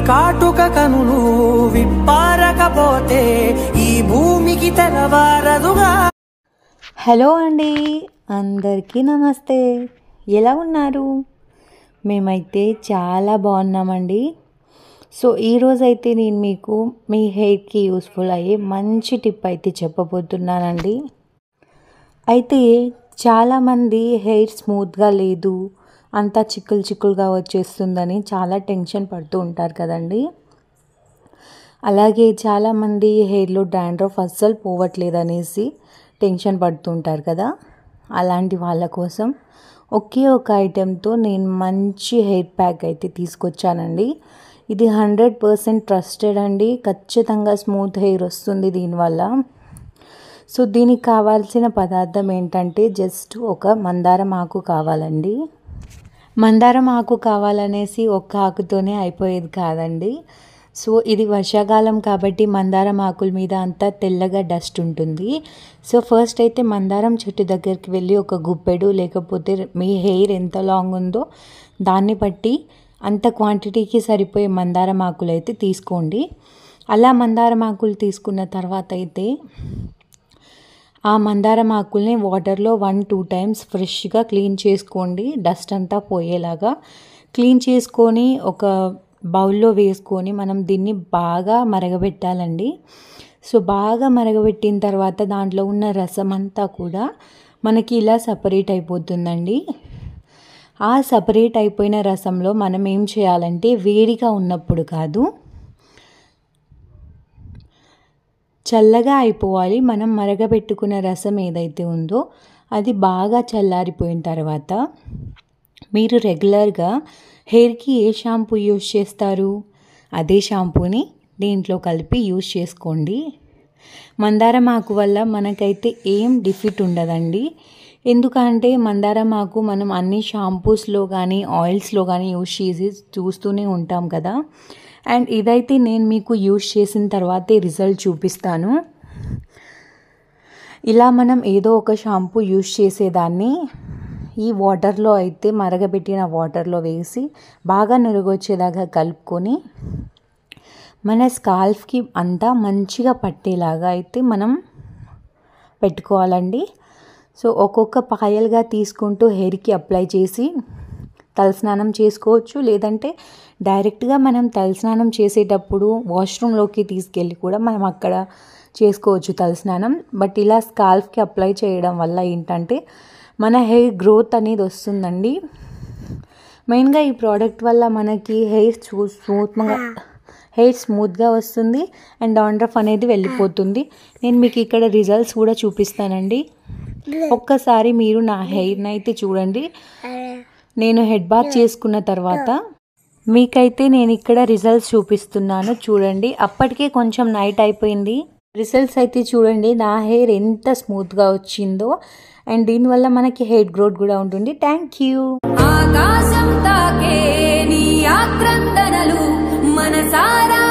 కాటుక కనులు విప్పారకపోతే ఈ భూమికి తెలవారదుగా. హలో అండి, అందరికీ నమస్తే. ఎలా ఉన్నారు? మేమైతే చాలా బాగున్నామండి. సో ఈరోజైతే నేను మీకు మీ హెయిర్కి యూస్ఫుల్ అయ్యే మంచి టిప్ అయితే చెప్పబోతున్నానండి. అయితే చాలామంది హెయిర్ స్మూత్గా లేదు, అంతా చిక్కులు చిక్కులుగా వచ్చేస్తుందని చాలా టెన్షన్ పడుతూ ఉంటారు కదండి. అలాగే చాలామంది హెయిర్లో డాండ్రఫ్ అస్సలు పోవట్లేదు అనేసి టెన్షన్ పడుతుంటారు కదా. అలాంటి వాళ్ళ కోసం ఒకే ఒక ఐటెంతో నేను మంచి హెయిర్ ప్యాక్ అయితే తీసుకొచ్చానండి. ఇది 100% ట్రస్టెడ్ అండి. ఖచ్చితంగా స్మూత్ హెయిర్ వస్తుంది దీనివల్ల. సో దీనికి కావాల్సిన పదార్థం ఏంటంటే జస్ట్ ఒక మందారం ఆకు కావాలండి. మందారం ఆకు కావాలనేసి ఒక్క ఆకుతోనే అయిపోయేది కాదండి. సో ఇది వర్షాకాలం కాబట్టి మందారం ఆకుల మీద అంతా తెల్లగా డస్ట్ ఉంటుంది. సో ఫస్ట్ అయితే మందారం చెట్టు దగ్గరికి వెళ్ళి ఒక గుప్పెడు లేకపోతే మీ హెయిర్ ఎంత లాంగ్ ఉందో దాన్ని బట్టి అంత క్వాంటిటీకి సరిపోయే మందారం ఆకులు అయితే తీసుకోండి. అలా మందారం ఆకులు తీసుకున్న తర్వాత అయితే ఆ మందారం ఆకుల్ని వాటర్లో 1-2 టైమ్స్ ఫ్రెష్గా క్లీన్ చేసుకోండి. డస్ట్ అంతా పోయేలాగా క్లీన్ చేసుకొని ఒక బౌల్లో వేసుకొని మనం దీన్ని బాగా మరగబెట్టాలండి. సో బాగా మరగబెట్టిన తర్వాత దాంట్లో ఉన్న రసం అంతా కూడా మనకి ఇలా సపరేట్ అయిపోతుందండి. ఆ సపరేట్ అయిపోయిన రసంలో మనం ఏం చేయాలంటే వేడిగా ఉన్నప్పుడు కాదు, చల్లగా అయిపోవాలి. మనం మరగబెట్టుకున్న రసం ఏదైతే ఉందో అది బాగా చల్లారిపోయిన తర్వాత మీరు రెగ్యులర్గా హెయిర్కి ఏ షాంపూ యూజ్ చేస్తారు అదే షాంపూని దీంట్లో కలిపి యూజ్ చేసుకోండి. మందారం ఆకు వల్ల మనకైతే ఏం డిఫిట్ ఉండదండి. ఎందుకంటే మందారం ఆకు మనం అన్ని షాంపూస్లో కానీ ఆయిల్స్లో కానీ యూజ్ చేసి చూస్తూనే ఉంటాం కదా. అండ్ ఇదైతే నేను మీకు యూజ్ చేసిన తర్వాతే రిజల్ట్ చూపిస్తాను. ఇలా మనం ఏదో ఒక షాంపూ యూజ్ చేసేదాన్ని ఈ వాటర్లో అయితే మరగబెట్టిన వాటర్లో వేసి బాగా నురుగొచ్చేదాకా కలుపుకొని మన స్కాల్ఫ్కి అంతా మంచిగా పట్టేలాగా అయితే మనం పెట్టుకోవాలండి. సో ఒక్కొక్క పాయలుగా తీసుకుంటూ హెయిర్కి అప్లై చేసి తలస్నానం చేసుకోవచ్చు. లేదంటే డైరెక్ట్గా మనం తలస్నానం చేసేటప్పుడు వాష్రూమ్లోకి తీసుకెళ్ళి కూడా మనం అక్కడ చేసుకోవచ్చు తలస్నానం. బట్ ఇలా స్కాల్ఫ్కి అప్లై చేయడం వల్ల ఏంటంటే మన హెయిర్ గ్రోత్ అనేది వస్తుందండి. మెయిన్గా ఈ ప్రోడక్ట్ వల్ల మనకి హెయిర్ స్మూత్గా వస్తుంది అండ్ డాండ్రఫ్ అనేది వెళ్ళిపోతుంది. నేను మీకు ఇక్కడ రిజల్ట్స్ కూడా చూపిస్తానండి. ఒక్కసారి మీరు నా హెయిర్ని అయితే చూడండి. నేను హెడ్ బాత్ చేసుకున్న తర్వాత మీకైతే నేను ఇక్కడ రిజల్ట్స్ చూపిస్తున్నాను చూడండి. అప్పటికే కొంచెం నైట్ అయిపోయింది. రిజల్ట్స్ అయితే చూడండి నా హెయిర్ ఎంత స్మూత్గా వచ్చిందో. అండ్ దీనివల్ల మనకి హెయిర్ గ్రోత్ కూడా ఉంటుంది. Thank you. ఆకాశం తాకే నీ ఆక్రందనలు మనసారా